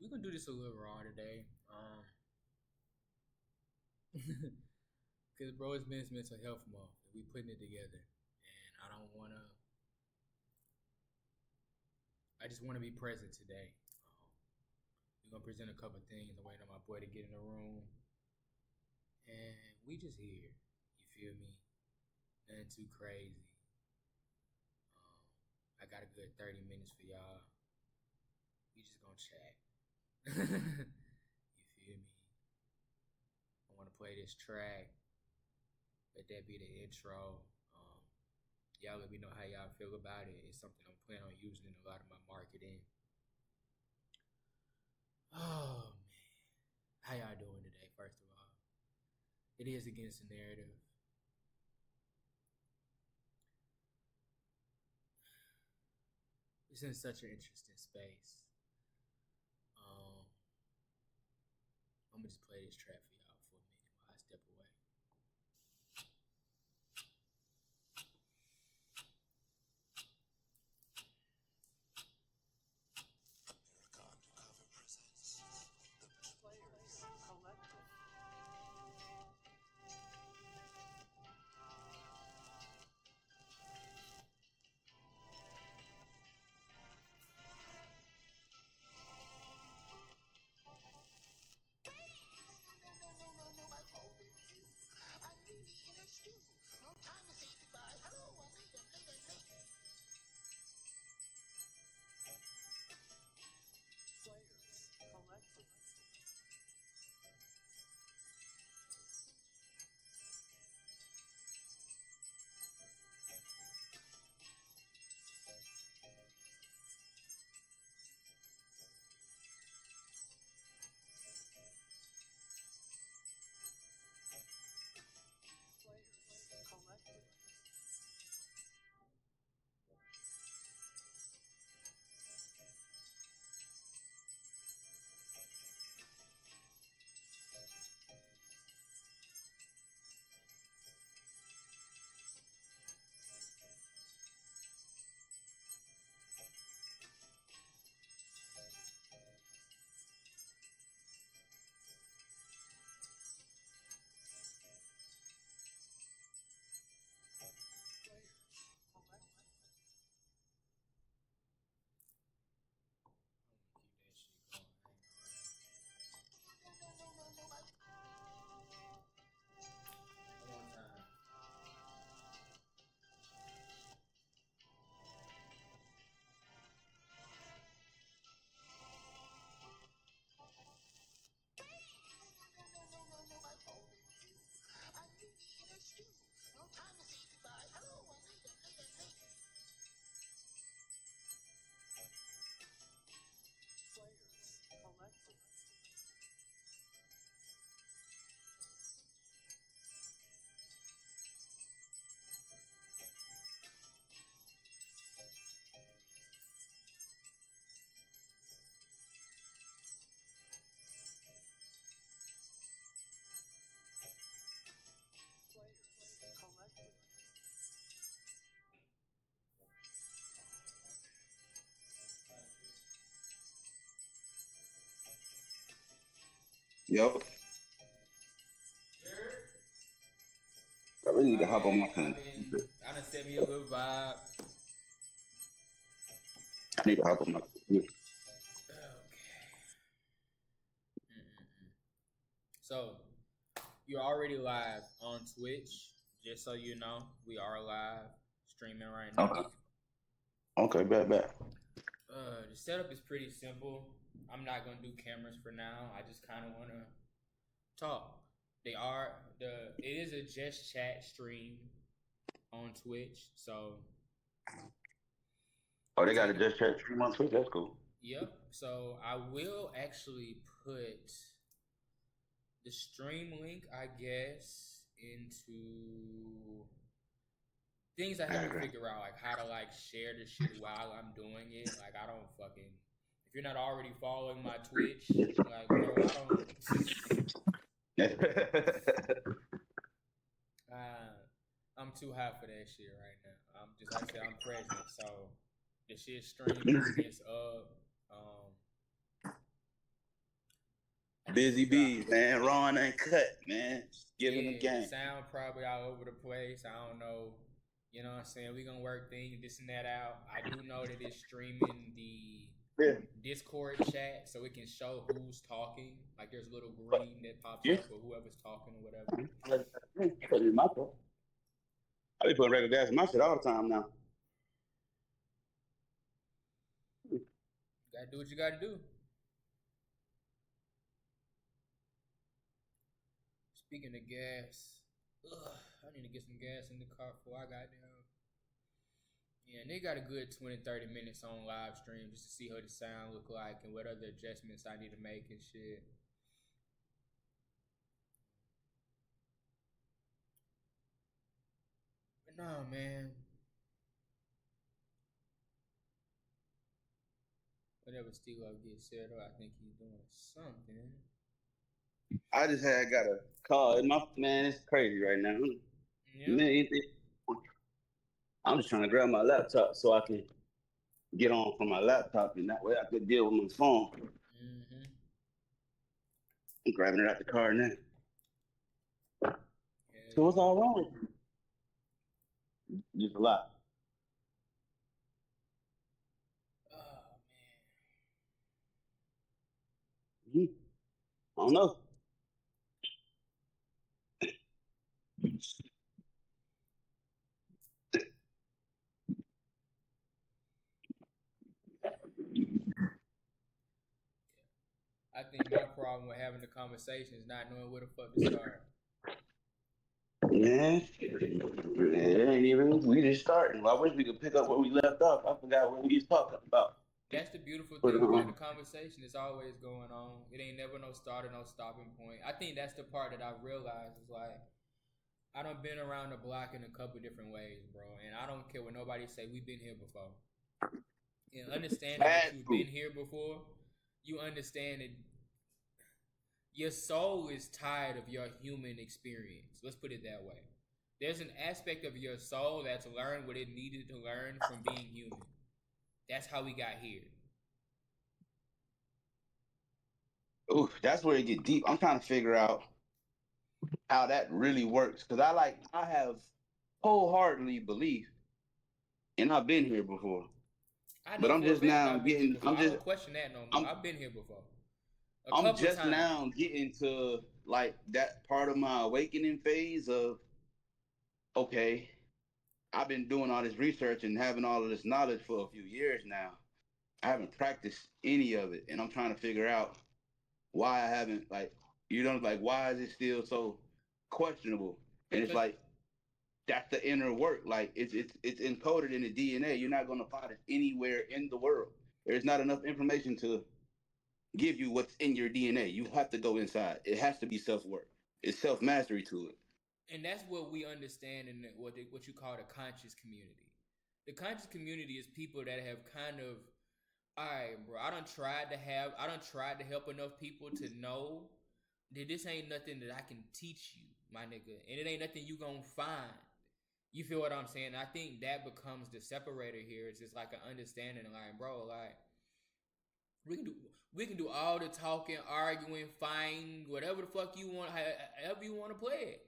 we're gonna do this a little raw today. Cause bro, it's Men's Mental Health Month, and we putting it together, and I don't wanna. I just want to be present today. We're gonna present a couple things. I'm waiting on my boy to get in the room, and we just here. You feel me? Nothing too crazy. I got a good 30 minutes for y'all. We just gonna chat. You feel me? I want to play this track. Let that be the intro. Y'all let me know how y'all feel about it. It's something I'm planning on using in a lot of my marketing. Oh man, how y'all doing today? First of all, it is against the narrative. It's in such an interesting space. I'm gonna just play this track for y'all for a minute while I step away. Yo, I really need to hop on my phone. I done sent me a little vibe. I need to hop on my computer. Okay. Mm-mm-mm. So you're already live on Twitch. Just so you know, we are live streaming right now. Okay. Okay, bet. The setup is pretty simple. I'm not gonna do cameras for now. I just kind of want to talk. It is a just chat stream on Twitch. So Oh, we're they got a taking. just chat stream on Twitch. That's cool. Yep. So I will actually put the stream link, I guess, into things I have to figure out, like how to like share the shit while I'm doing it. Like I don't fucking. If you're not already following my Twitch, like bro, I don't. I'm too hot for that shit right now. I'm just like I said, I'm present, so the shit streaming, it's up. Busy Try. bees, man. Raw and uncut, man. Just giving the Yeah, the game. sound probably all over the place. I don't know. You know what I'm saying? We gonna work things, this and that out. I do know that it's streaming the Yeah. Discord chat so it can show who's talking. Like there's a little green that pops Yeah. up or whoever's talking or whatever. Put it in my cup. I be putting regular gas in my shit all the time now. You gotta do what you gotta do. Speaking of gas, I need to get some gas in the car before I got down. Yeah, and they got a good 20, 30 minutes on live stream just to see how the sound look like and what other adjustments I need to make and shit. But no, man. Whatever Stilo gets set up, I think he's doing something. I just had got a call. And my man, it's crazy right now. Yeah. Man, I'm just trying to grab my laptop so I can get on from my laptop, and that way I could deal with my phone. Mm-hmm. I'm grabbing it out the car now. Hell So what's yeah. all wrong with you? Just a lot. Oh Mhm. I don't know. man. I think my problem with having the conversation is not knowing where the fuck to start. Yeah, it ain't even. We just starting. I wish we could pick up where we left off. I forgot what we was talking about. That's the beautiful But thing about the conversation. It's always going on. It ain't never no start or no stopping point. I think that's the part that I realized is like I done been around the block in a couple different ways, bro. And I don't care what nobody say. We've been here before. And understanding that bad you've food. been here before, you understand that your soul is tired of your human experience. Let's put it that way. There's an aspect of your soul that's learned what it needed to learn from being human. That's how we got here. Ooh, that's where it get deep. I'm trying to figure out how that really works because I have wholeheartedly belief, and I've been here before. I But know for a fact I've been here before. I don't question that no more. I'm I've been here before. A I'm couple just times. now getting to like that part of my awakening phase of okay, I've been doing all this research and having all of this knowledge for a few years now. I haven't practiced any of it, and I'm trying to figure out why I haven't like why is it still so questionable? And it's Cause like that's the inner work. Like it's encoded in the DNA. You're not gonna find it anywhere in the world. There's not enough information to give you what's in your DNA. You have to go inside. It has to be self work. It's self mastery to it. and that's what we understand in what you call the conscious community. The conscious community is people that have kind of, all right, bro. I don't tried to help enough people to know that this ain't nothing that I can teach you, my nigga, and it ain't nothing you gonna find. You feel what I'm saying? I think that becomes the separator here. It's just like an understanding, like, bro, like we can do we can do all the talking, arguing, fighting, whatever the fuck you want, however you want to play it.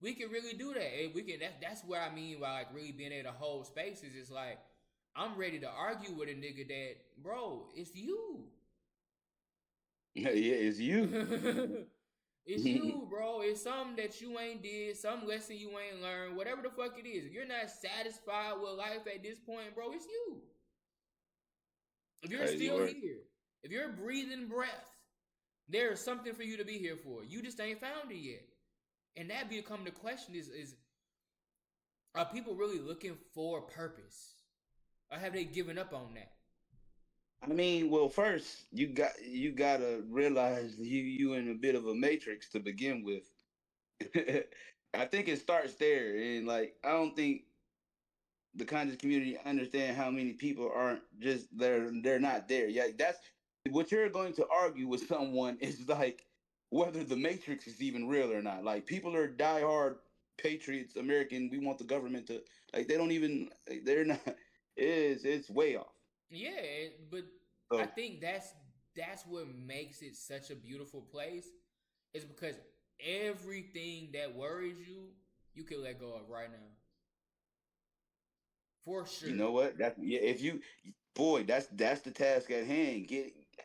We can really do that. And we can. That's where I mean by like really being able to hold spaces. It's like I'm ready to argue with a nigga that, bro, it's you. Yeah, it's you. It's you, bro. It's something that you ain't did, some lesson you ain't learned, whatever the fuck it is. If you're not satisfied with life at this point, bro, it's you. If you're Crazy still work. here, if you're breathing breath, there is something for you to be here for. You just ain't found it yet. And that become the question is are people really looking for purpose? Or have they given up on that? I mean, well, first you gotta realize you in a bit of a matrix to begin with. I think it starts there, and like I don't think the conscious community understand how many people aren't just they're not there. Yeah, that's what you're going to argue with someone is like whether the matrix is even real or not. Like people are diehard patriots, American. We want the government to like they don't even they're not. It's way off. Yeah, but I So think that's that's what makes it such a beautiful place. Is because everything that worries you, you can let go of right now. For You sure. know what? That yeah. If you, boy, that's the task at hand.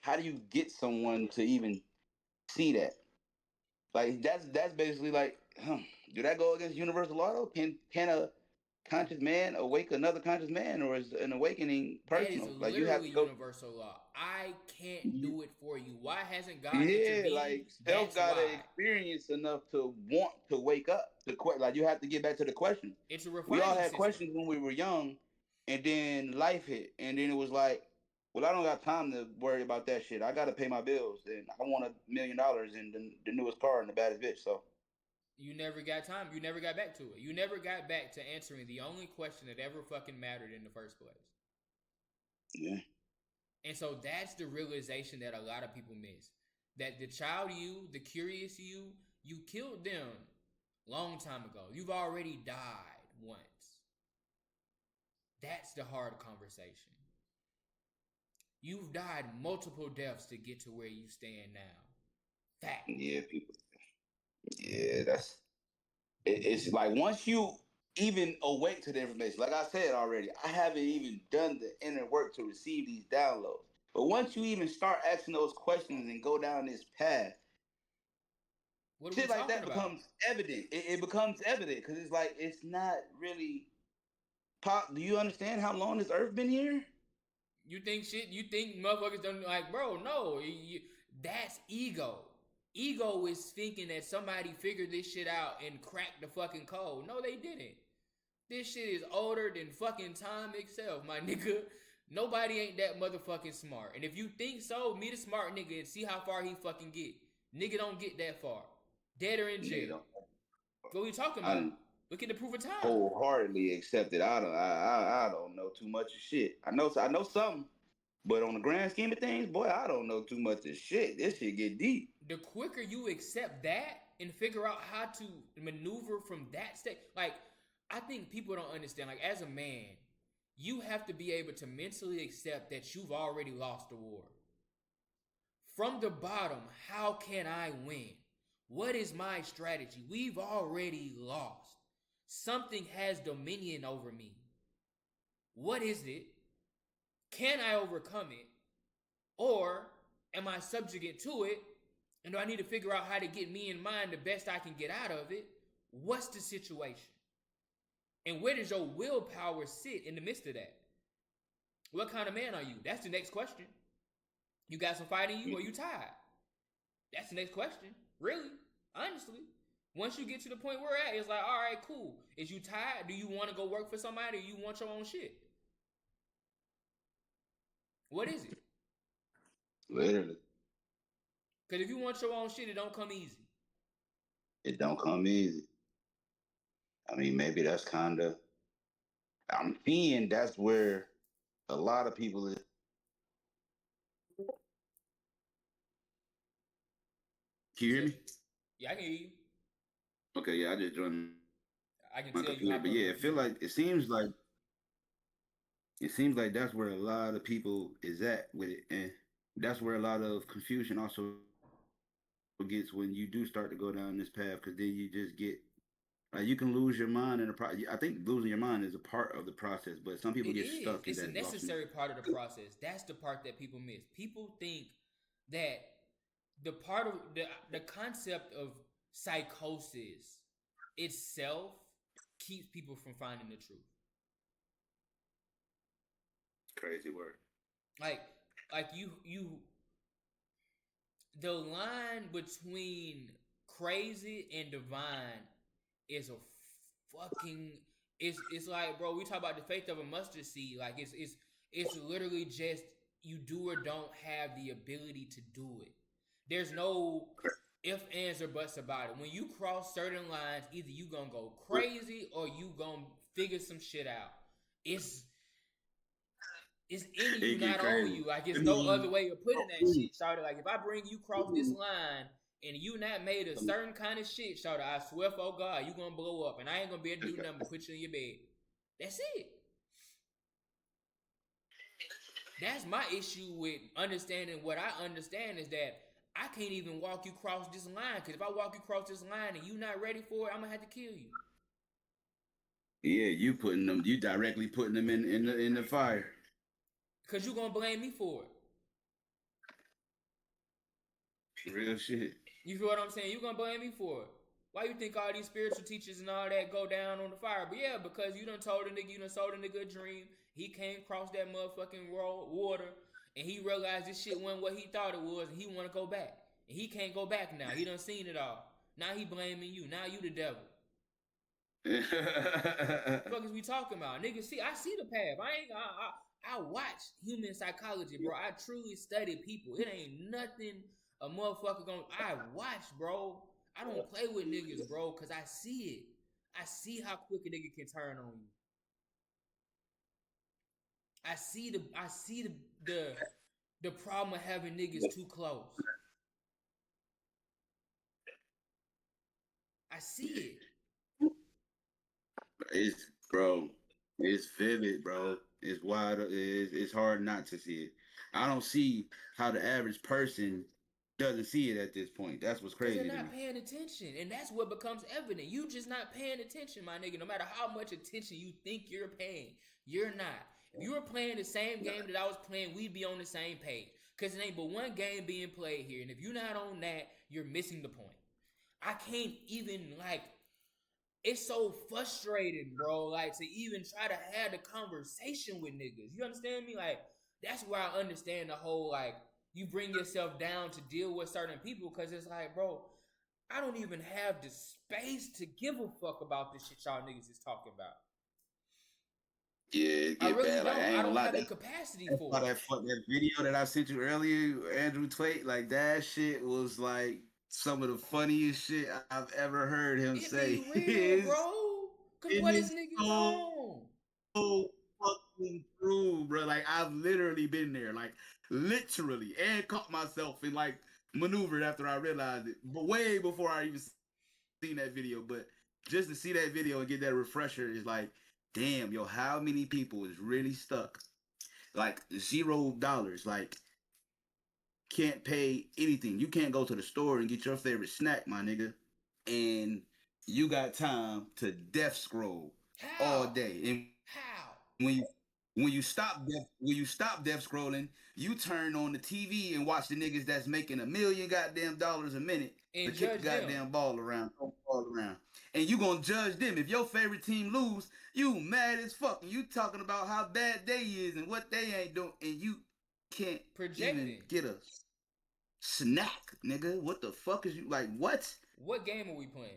How do you get someone to even see that? Like that's basically like, do that go against universal law? Though? Can a conscious man awake another conscious man, or is an awakening That is personal? Like you have literally to go. universal law. I can't do it for you. Why hasn't God Yeah, intervened? like self That's gotta why. experience enough to want to wake up. Like you have to get back to the question. It's a We all refining had system. questions when we were young, and then life hit, and then it was like, well, I don't got time to worry about that shit. I gotta pay my bills, and I want $1 million and the newest car and the baddest bitch. So You never got time. You never got back to it. You never got back to answering the only question that ever fucking mattered in the first place. yeah, And so that's the realization that a lot of people miss. That the child you, the curious you killed them long time ago. You've already died once. That's the hard conversation. You've died multiple deaths to get to where you stand now. Fact. yeah, people, yeah, it's like once you even awake to the information, like I said already, I haven't even done the inner work to receive these downloads. But once you even start asking those questions and go down this path, What are we shit like talking that about? becomes evident. It becomes evident because it's like it's not really pop. Do you understand how long this Earth been here? You think shit? You think motherfuckers don't like, bro? No, that's ego. Ego is thinking that somebody figured this shit out and cracked the fucking code. No, they didn't. This shit is older than fucking time itself, my nigga. Nobody ain't that motherfucking smart. And if you think so, meet a smart nigga and see how far he fucking get. Nigga don't get that far. Dead or in Nigga, jail. don't. What we talking I about? done Look at the proof of time. wholeheartedly accepted. I don't know too much of shit. I know something, but on the grand scheme of things, boy, I don't know too much of shit. This shit get deep. The quicker you accept that and figure out how to maneuver from that state, like I think people don't understand. Like as a man, you have to be able to mentally accept that you've already lost the war. From the bottom, how can I win? What is my strategy? We've already lost. Something has dominion over me. What is it? Can I overcome it? Or am I subjugate to it? And do I need to figure out how to get me and mine the best I can get out of it? What's the situation? And where does your willpower sit in the midst of that? What kind of man are you? That's the next question. You got some fight in you or you tired? That's the next question. Really? Honestly. Once you get to the point we're at, it's like, all right, cool. Is you tired? Do you want to go work for somebody or you want your own shit? What is it? Literally, Because if you want your own shit, it don't come easy. it don't come easy. I mean, maybe that's kind of. I'm seeing that's where a lot of people is. Can you hear me? Yeah, I can hear you. Okay, yeah, I just joined I can my tell you computer, hopped but on the yeah, computer. it seems like that's where a lot of people is at with it, and that's where a lot of confusion also gets when you do start to go down this path, because then you just get like you can lose your mind in the process. I think losing your mind is a part of the process, but some people It get is. stuck in It's a that lost. necessary part of the process. That's the part that people miss. People think that the part of the concept of psychosis itself keeps people from finding the truth. Crazy word. Like like you the line between crazy and divine is a fucking it's like, bro, we talk about the faith of a mustard seed. Like it's literally just you do or don't have the ability to do it. There's no if, ands, or buts about it. When you cross certain lines, either you gonna go crazy or you gonna figure some shit out. It's it's in you, It get not on crazy. you. Like I it's no mean, other way of putting that shit. Shawty, like if I bring you cross this line and you not made a certain kind of shit, shawty, I swear for God, you gonna blow up, and I ain't gonna be able to do nothing but put you in your bed. That's it. That's my issue with understanding what I understand is that I can't even walk you across this line because if I walk you across this line and you not ready for it, I'm gonna have to kill you. Yeah, you directly putting them in the fire. Cause you gonna blame me for it. Real shit. You feel what I'm saying? You gonna blame me for it. Why you think all these spiritual teachers and all that go down on the fire? But yeah, because you done told a nigga, you done sold a nigga a dream. He came across that motherfucking water and he realized this shit wasn't what he thought it was and he wanna go back. And he can't go back now. He done seen it all. Now he blaming you. Now you the devil. What the fuck is we talking about? Nigga, see, I see the path. I watch human psychology, bro. I truly study people. It ain't nothing a motherfucker gonna. I watch, bro. I don't play with niggas, bro, cause I see it. I see how quick a nigga can turn on you. I see the problem of having niggas too close. I see it. It's bro. It's vivid, bro. It's wide. It's hard not to see it. I don't see how the average person doesn't see it at this point. That's what's Because they're crazy to me. not paying attention. And that's what becomes evident. You just not paying attention, my nigga. No matter how much attention you think you're paying, you're not. If you were playing the same game that I was playing, we'd be on the same page. Because it ain't but one game being played here. And if you're not on that, you're missing the point. I can't even, like, it's so frustrating, bro. Like, to even try to have the conversation with niggas. You understand me? Like, that's where I understand the whole, like, you bring yourself down to deal with certain people because it's like, bro, I don't even have the space to give a fuck about this shit y'all niggas is talking about. Yeah, it I get really bad. Like don't. I I ain't gonna don't lie. have the capacity for it. That video that I sent you earlier, Andrew Tate, like that shit was like some of the funniest shit I've ever heard him It be say. real, bro. Cause It what is is niggas so on? fucking true, bro. Like I've literally been there, like literally, and caught myself and like maneuvered after I realized it, but way before I even seen that video. But just to see that video and get that refresher is like, damn, yo, how many people is really stuck? Like $0, like can't pay anything. You can't go to the store and get your favorite snack, my nigga, and you got time to death scroll all How? day. And How? when you when you stop death scrolling, you turn on the TV and watch the niggas that's making $1 million goddamn dollars a minute to And kick judge the them. goddamn ball around, and you gonna judge them. If your favorite team lose, you mad as fuck. And you talking about how bad they is and what they ain't doing, and you can't even Projecting. get a snack, nigga. What the fuck is you like? What? What game are we playing?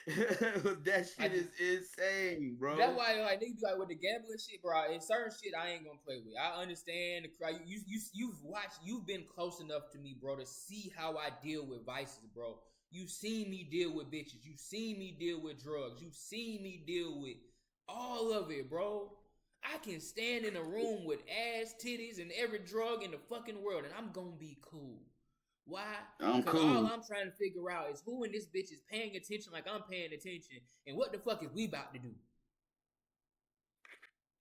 That shit Like, is insane, bro. that's why, like, niggas be like with the gambling shit, bro. And certain shit I ain't gonna play with. I understand the crowd. You've watched. You've been close enough to me, bro, to see how I deal with vices, bro. You've seen me deal with bitches. You've seen me deal with drugs. You've seen me deal with all of it, bro. I can stand in a room with ass, titties, and every drug in the fucking world, and I'm gonna be cool. Why? I'm Because all cool. I'm trying to figure out is who in this bitch is paying attention like I'm paying attention, and what the fuck is we about to do?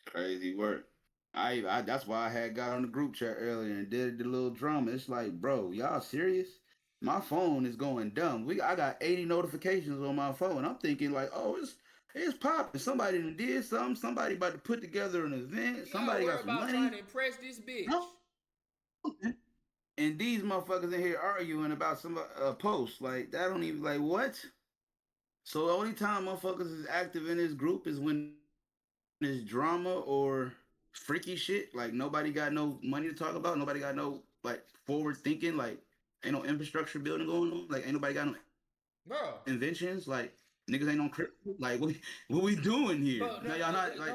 Crazy work. I that's why I had got on the group chat earlier and did the little drama. It's like, bro, y'all serious? My phone is going dumb. I got 80 notifications on my phone. I'm thinking like, oh, it's popping. Somebody did something. Somebody about to put together an event. Y'all Somebody worry got some about trying money. to impress this bitch. No. And these motherfuckers in here arguing about some post. Like that don't even like what? So the only time motherfuckers is active in this group is when there's drama or freaky shit. Like nobody got no money to talk about. Nobody got no like forward thinking. Like ain't no infrastructure building going on. Like ain't nobody got no Bro. inventions. Like niggas ain't on crypto. Like what we doing here? Bro, Now y'all not like.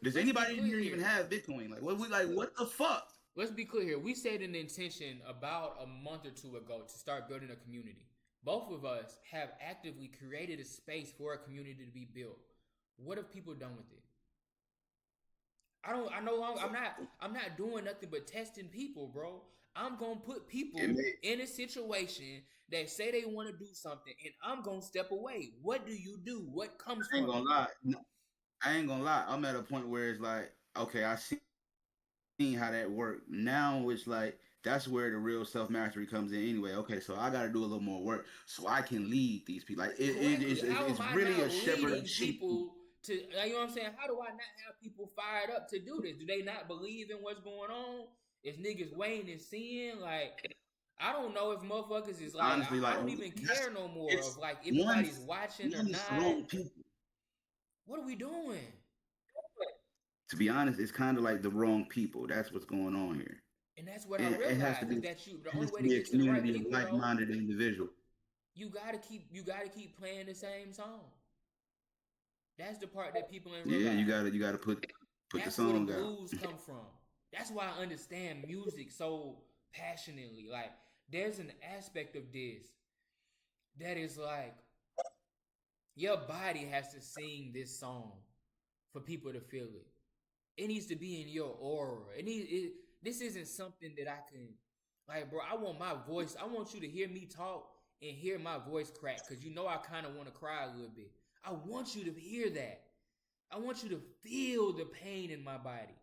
Does let's be anybody in clear here here. even have Bitcoin? Like what the fuck? Let's be clear here. We set an intention about a month or two ago to start building a community. Both of us have actively created a space for a community to be built. What have people done with it? I'm not doing nothing but testing people, bro. I'm gonna put people in a situation that say they want to do something, and I'm gonna step away. What do you do? What comes I ain't from gonna it? lie. I ain't gonna lie. I'm at a point where it's like, okay, I see how that worked. Now it's like that's where the real self mastery comes in. Anyway, okay, so I got to do a little more work so I can lead these people. Like Correctly. How it's am I really a not shepherd of leading sheep. people to, you know what I'm saying? How do I not have people fired up to do this? Do they not believe in what's going on? Is niggas waiting and seeing? Like, I don't know if motherfuckers is like, Honestly, I like don't even care no more of it's like one everybody's watching or one is the not. wrong people. What are we doing? To be honest, it's kind of like the wrong people. That's what's going on here. And that's what I And realized is that the it only has way to to be a get to the right community of people though, like-minded individuals. you gotta keep playing the same song. That's the part that people ain't Yeah, realize. you gotta put the That's where the song out. blues come from. That's why I understand music so passionately. Like, there's an aspect of this that is like your body has to sing this song for people to feel it. It needs to be in your aura. This isn't something that I can, like, bro. I want my voice. I want you to hear me talk and hear my voice crack because you know I kind of want to cry a little bit. I want you to hear that. I want you to feel the pain in my body.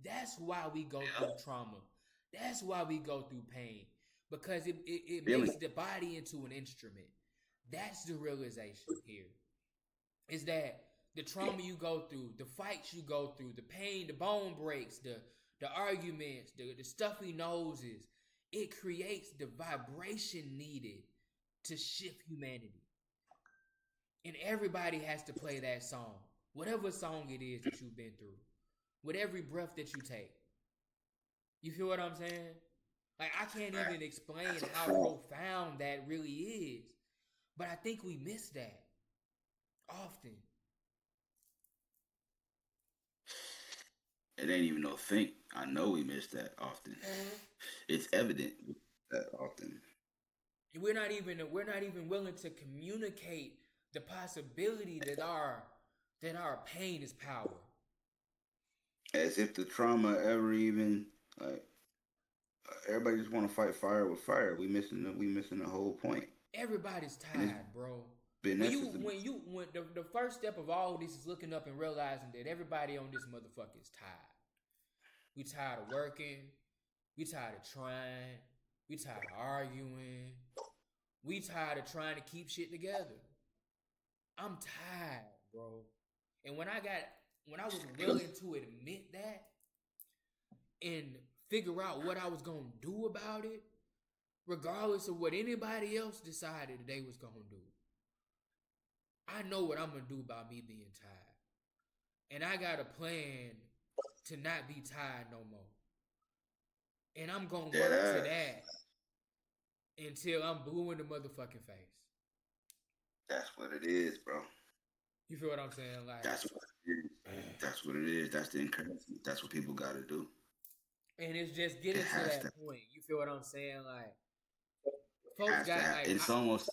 That's why we go through trauma. That's why we go through pain because it Feeling. makes the body into an instrument. That's the realization here. Is that the trauma you go through, the fights you go through, the pain, the bone breaks, the arguments, the stuffy noses, it creates the vibration needed to shift humanity. And everybody has to play that song, whatever song it is that you've been through, with every breath that you take. You feel what I'm saying? Like, I can't even explain how profound that really is. But I think we miss that often. It ain't even no think. I know we miss that often. It's evident that often. We're not even willing to communicate the possibility that our pain is power. As if the trauma ever even like everybody just want to fight fire with fire. We missing the whole point. Everybody's And it's tired, bro. been When the first step of all this is looking up and realizing that everybody on this motherfucker is tired. We tired of working. We tired of trying. We tired of arguing. We tired of trying to keep shit together. I'm tired, bro. And when I was willing to admit that and figure out what I was gonna do about it, regardless of what anybody else decided they was gonna do, I know what I'm gonna do about me being tired. And I got a plan to not be tired no more. And I'm gonna work to that until I'm blue in the motherfucking face. That's what it is, bro. You feel what I'm saying? Like, that's what it is. That's what it is. That's the encouragement. That's what people got to do. And it's just getting to that point. You feel what I'm saying? Like, folks got like, it's almost.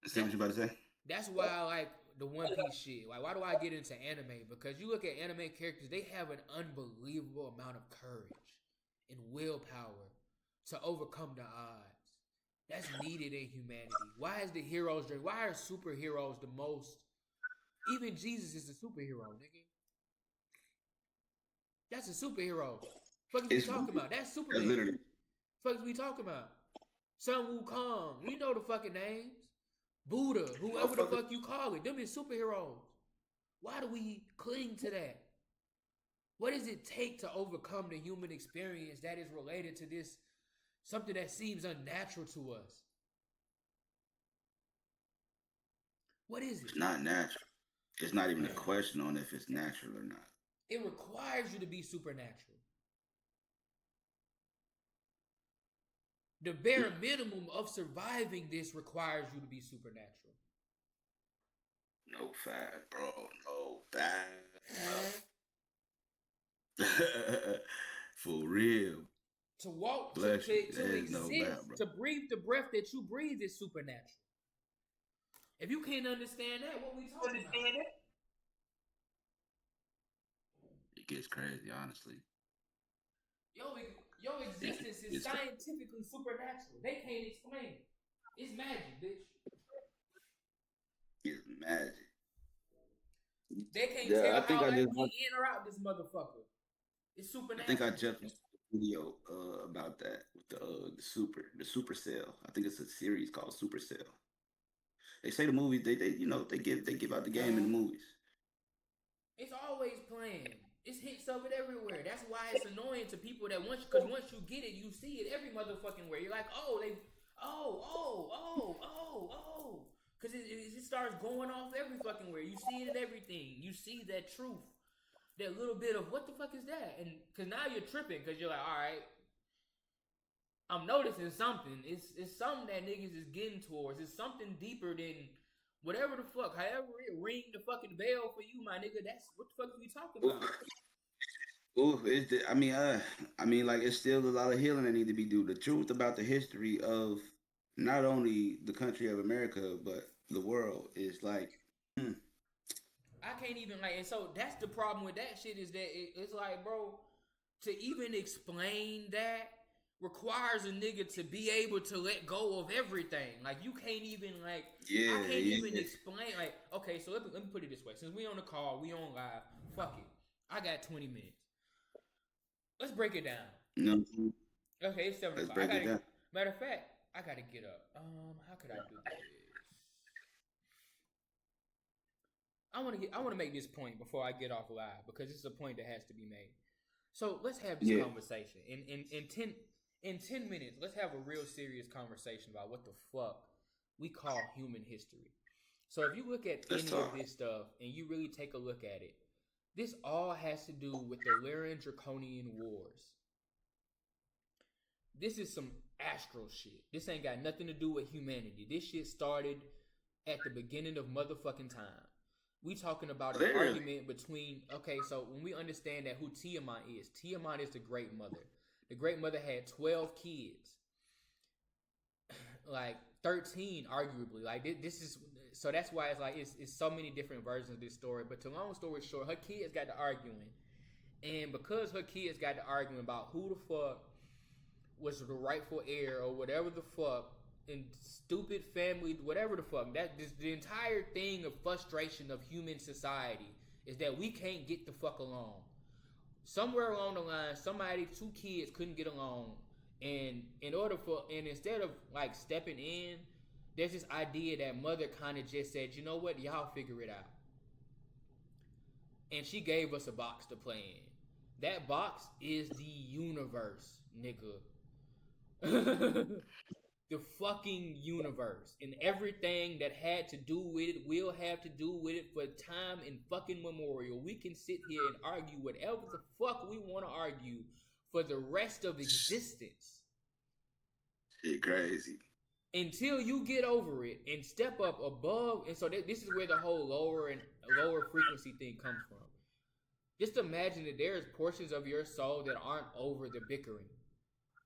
Say what you about to say. That's why I like the One Piece shit. Like, why do I get into anime? Because you look at anime characters, they have an unbelievable amount of courage and willpower to overcome the odds. That's needed in humanity. Why is the heroes? Why are superheroes the most? Even Jesus is a superhero, nigga. That's a superhero. Fuck is we talking about? That's Superman. Literally. Fuck is we talking about? Sun Wukong. We know the fucking names. Buddha, whoever the fuck you call it. Them is superheroes. Why do we cling to that? What does it take to overcome the human experience that is related to this, something that seems unnatural to us? What is it? It's not natural. It's not even a question on if it's natural or not. It requires you to be supernatural. The bare minimum of surviving this requires you to be supernatural. No fat, bro. No fat. For real. To walk, to exist, no bad, to breathe the breath that you breathe is supernatural. If you can't understand that, what we talking about? It gets crazy, honestly. Your existence is scientifically supernatural. They can't explain it. It's magic, bitch. It's magic. They can't tell how we in or out this motherfucker. It's I think I supernatural. just watched a video about that with the Supercell. I think it's a series called Supercell. They say the movies they they give out the game in the movies. It's always playing. It's hints of it everywhere. That's why it's annoying to people that because once you get it, you see it every motherfucking where. You're like, oh. Because it starts going off every fucking where. You see it in everything. You see that truth. That little bit of what the fuck is that? And because now you're tripping because you're like, all right, I'm noticing something. It's something that niggas is getting towards. It's something deeper than whatever the fuck. However it ring the fucking bell for you, my nigga. That's what the fuck are we talking Ooh, about? ooh, I mean, like it's still a lot of healing that need to be done. The truth about the history of not only the country of America but the world is like, mm, I can't even like, and so that's the problem with that shit is that it's like, bro, to even explain that requires a nigga to be able to let go of everything. Like you can't even like, I yeah, can't even yeah, explain like, okay, so let me put it this way. Since we on the call, we on live. Fuck it, I got 20 minutes. Let's break it down. no, Okay, it's 7 let's o'clock. I break it gotta. down. Matter of fact, I gotta get up. How could I do this? I want to make this point before I get off live because it's a point that has to be made. So let's have this Yeah, conversation in 10 minutes. Let's have a real serious conversation about what the fuck we call human history. So if you look at let's any of talk. this stuff and you really take a look at it, this all has to do with the Lyrian Draconian Wars. This is some astral shit. This ain't got nothing to do with humanity. This shit started at the beginning of motherfucking time. We talking about an Literally, argument between, okay, so when we understand that who Tiamat is the great mother. The great mother had 12 kids. Like 13 arguably. Like this is so that's why it's like it's so many different versions of this story. But to long story short, her kids got to arguing. And because her kids got to arguing about who the fuck was the rightful heir or whatever the fuck and stupid family, whatever the fuck. That this the entire thing of frustration of human society is that we can't get the fuck along. Somewhere along the line, somebody, two kids couldn't get along, and instead of like stepping in, there's this idea that mother kind of just said, you know what, y'all figure it out, and she gave us a box to play in. That box is the universe, nigga. The fucking universe and everything that had to do with it will have to do with it for time and fucking memorial. We can sit here and argue whatever the fuck we want to argue for the rest of existence shit crazy. until you get over it and step up above. And so this is where the whole lower frequency thing comes from. Just imagine that there's portions of your soul that aren't over the bickering,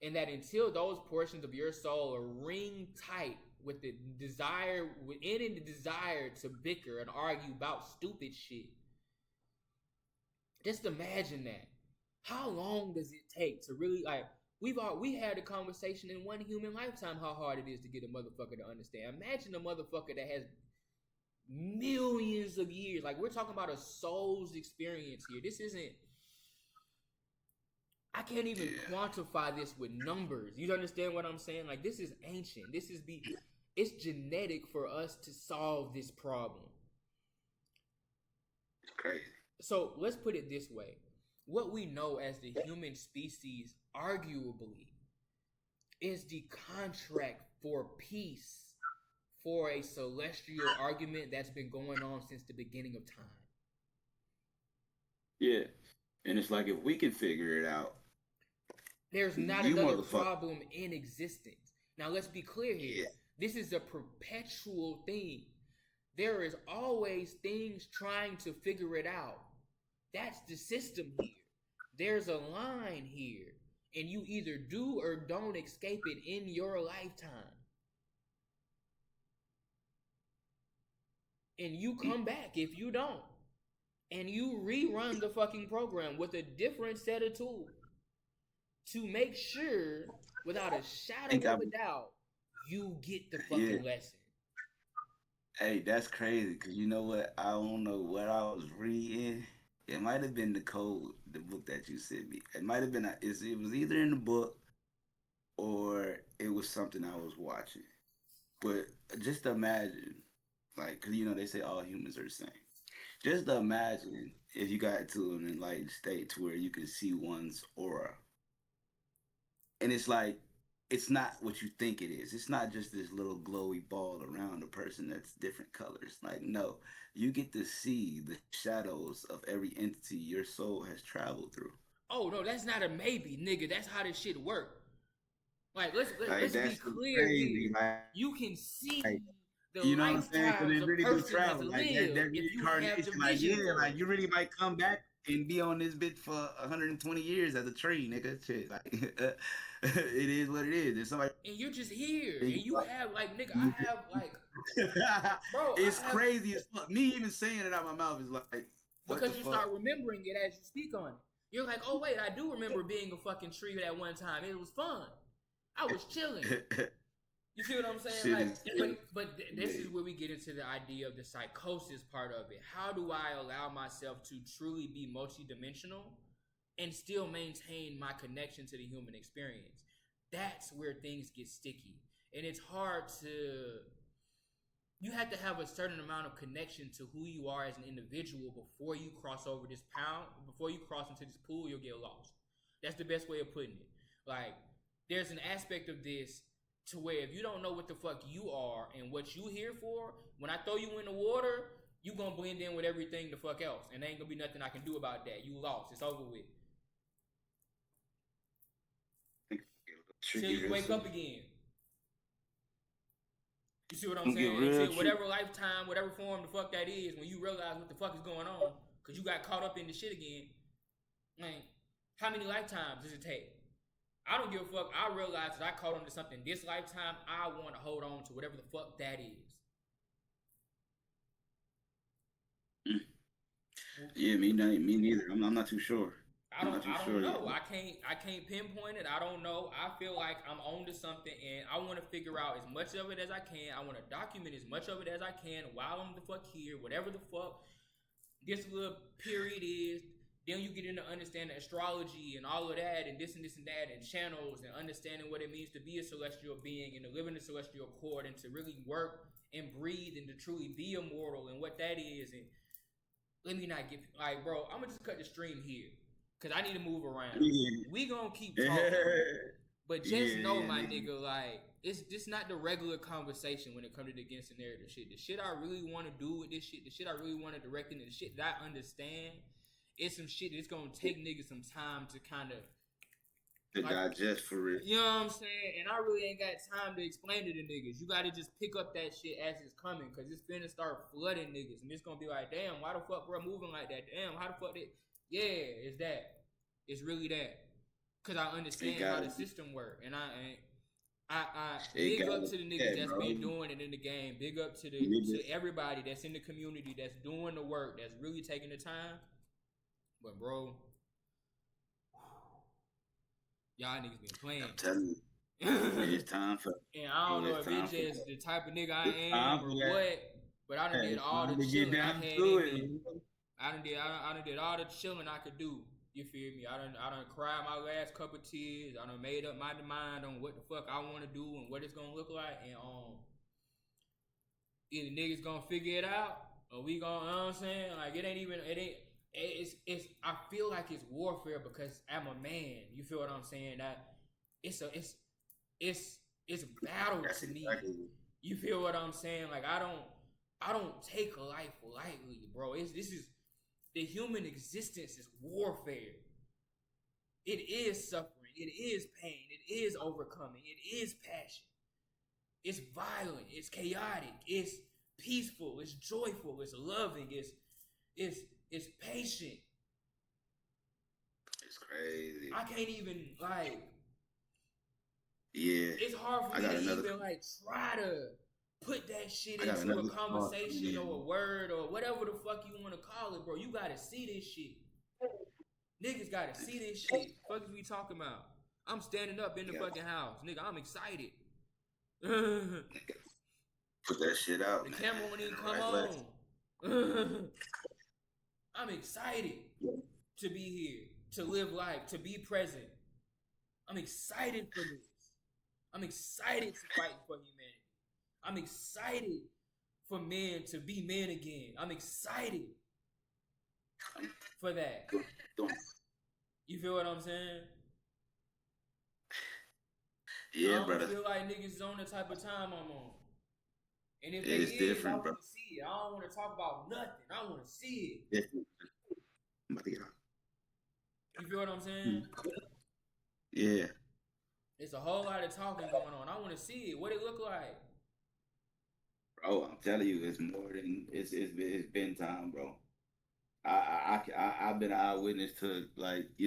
and that until those portions of your soul are ring tight with the desire, within the desire to bicker and argue about stupid shit. Just imagine that. How long does it take to really like? We had a conversation in one human lifetime how hard it is to get a motherfucker to understand. Imagine a motherfucker that has millions of years. Like we're talking about a soul's experience here. This isn't. I can't even Yeah, quantify this with numbers. You understand what I'm saying? Like this is ancient. It's genetic for us to solve this problem. it's crazy. So let's put it this way. What we know as the human species, arguably, is the contract for peace for a celestial argument that's been going on since the beginning of time. Yeah, and it's like if we can figure it out, There's not you another motherfucker. problem in existence. Now let's be clear here. Yeah, This is a perpetual thing. There is always things trying to figure it out. That's the system here. There's a line here, and you either do or don't escape it in your lifetime. And you come back if you don't. And you rerun the fucking program with a different set of tools to make sure, without a I think shadow I. of a doubt, you get the Yeah, fucking lesson. hey, that's crazy. Cause you know what? I don't know what I was reading. It might have been the code, the book that you sent me. It might have been. It was either in the book or it was something I was watching. But just imagine, like, cause they say all humans are the same. Just imagine if you got to an enlightened state to where you can see one's aura, and it's like it's not what you think it is. It's not just this little glowy ball around a person that's different colors. Like, no, you get to see the shadows of every entity your soul has traveled through. Oh no, that's not a maybe, nigga. That's how this shit work. Like Like let's be that's clear crazy. here. Like, You can see the you know what I'm saying? Because lifetimes they a really do person has travel. Like that lived if you have the reincarnation. Like, vision yeah, for like it. you really might come back and be on this bitch for 120 years as a tree, nigga. Shit, like it is what it is. There's somebody. And you're just here. And you have like nigga, You I have like bro, it's I have crazy as fuck. Me even saying it out my mouth is like, what the because you fuck? start remembering it as you speak on it. You're like, oh wait, I do remember being a fucking tree at one time. It was fun. I was chilling. You see what I'm saying? Shit Like, is this is where we get into the idea of the psychosis part of it. How do I allow myself to truly be multidimensional and still maintain my connection to the human experience? That's where things get sticky, and it's hard to. You have to have a certain amount of connection to who you are as an individual before you cross over this pound. Before you cross into this pool, you'll get lost. That's the best way of putting it. Like, there's an aspect of this to where if you don't know what the fuck you are and what you here for, when I throw you in the water, you gonna blend in with everything the fuck else, and there ain't gonna be nothing I can do about that. You lost. It's over with. Till you wake up again. You see what I'm saying? Until whatever lifetime, whatever form the fuck that is, when you realize what the fuck is going on, because you got caught up in the shit again. Man, how many lifetimes does it take? I don't give a fuck. I realize that I caught on to something this lifetime. I want to hold on to whatever the fuck that is. Yeah, me neither. I'm not too sure. I don't know. Yet. I can't pinpoint it. I don't know. I feel like I'm on to something and I want to figure out as much of it as I can. I want to document as much of it as I can while I'm the fuck here, whatever the fuck this little period is. Then you get into understanding astrology and all of that and this and that and channels and understanding what it means to be a celestial being and to live in the celestial court and to really work and breathe and to truly be immortal and what that is. And let me not get like, bro, I'm gonna just cut the stream here. Cause I need to move around. Yeah. We gonna keep talking. But just know, my nigga, like, it's just not the regular conversation when it comes to the against the narrative shit. The shit I really want to do with this shit, the shit I really want to direct into the shit that I understand, it's some shit that's gonna take niggas some time to kind of digest for real. You know what I'm saying? And I really ain't got time to explain it to niggas. You gotta just pick up that shit as it's coming, cause it's finna start flooding niggas, and it's gonna be like, damn, why the fuck bro moving like that? Damn, how the fuck that? Yeah, it's that. It's really that. Cause I understand how the system work, and I big up to the niggas that's been doing it in the game. Big up to to everybody that's in the community that's doing the work, that's really taking the time. But bro, y'all niggas been playing. I'm telling you. It's time for. And I don't know if it's just the type of nigga I am or what, but I done did all the chilling I had in me. I done did all the chilling I could do. You feel me? I done cried my last couple of tears. I done made up my mind on what the fuck I want to do and what it's gonna look like. And either niggas gonna figure it out or we gonna, you know what I'm saying? Like it's I feel like it's warfare because I'm a man. You feel what I'm saying? That it's battle to me. You feel what I'm saying? Like I don't take life lightly, bro. This is the human existence is warfare. It is suffering. It is pain. It is overcoming. It is passion. It's violent. It's chaotic. It's peaceful. It's joyful. It's loving. It's patient. It's crazy. I can't even like. Yeah. It's hard for me to even like try to put that shit into a conversation or a word or whatever the fuck you want to call it, bro. You gotta see this shit. Niggas gotta see this shit. Fuck is we talking about? I'm standing up in the fucking house, nigga. I'm excited. Put that shit out. The camera won't even come on. I'm excited to be here, to live life, to be present. I'm excited for this. I'm excited to fight for humanity. I'm excited for men to be men again. I'm excited for that. You feel what I'm saying? Yeah, I don't brother. feel like niggas is on the type of time I'm on. And if they It's is, I different, bro. want to see it. I don't want to talk about nothing. I want to see it. Different. I'm about to get out. You feel what I'm saying? Yeah. It's a whole lot of talking going on. I want to see it. What it look like. Bro, I'm telling you, it's more than it's been time, bro. I've been an eyewitness to, like, a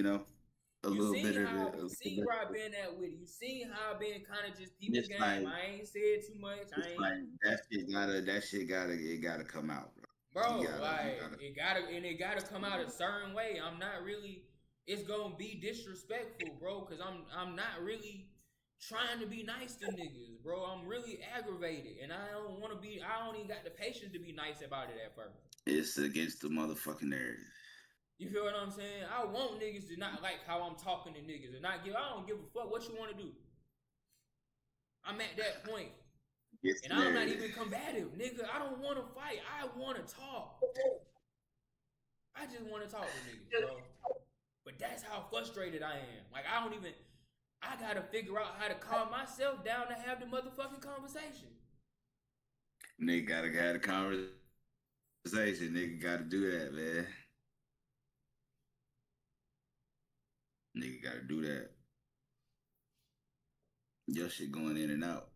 You little bit seen of how it. you seen where I've been at with it. You seen how I've been kind of just people It's game. like I ain't said too much. it's I like ain't it gotta come out, bro. bro, You like gotta. it gotta come out a certain way. I'm not really it's gonna be disrespectful, bro, because I'm not really trying to be nice to niggas, bro. I'm really aggravated and I don't wanna be I don't even got the patience to be nice about it at first. It's against the motherfucking narrative. You feel what I'm saying? I want niggas to not like how I'm talking to niggas and not give. I don't give a fuck what you want to do. I'm at that point, It's and the I'm not narrative. even combative, nigga. I don't want to fight. I want to talk. I just want to talk to niggas, bro. But that's how frustrated I am. Like I don't even. I gotta figure out how to calm myself down to have the motherfucking conversation. Nigga gotta have a conversation. Nigga gotta do that, man. Nigga gotta do that. Your shit going in and out.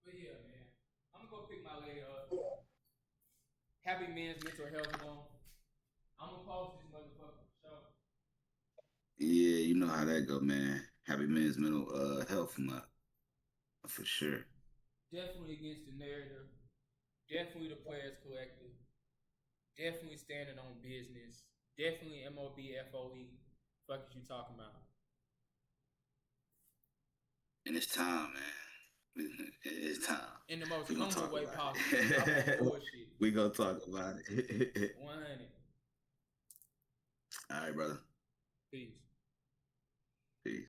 But yeah, man, I'm gonna go pick my lady up. Happy Men's Mental Health Month. I'm gonna post this motherfucker for sure. Yeah, you know how that go, man. Happy Men's Mental Health Month. For sure. Definitely against the narrative. Definitely the Players Collective. Definitely standing on business. Definitely MOBFOE. Fuck is you talking about? And it's time, man. It's time. In the most We're gonna humble talk way about possible. Stop that it. bullshit. We gonna talk about it. 100. All right, brother. Peace. Peace.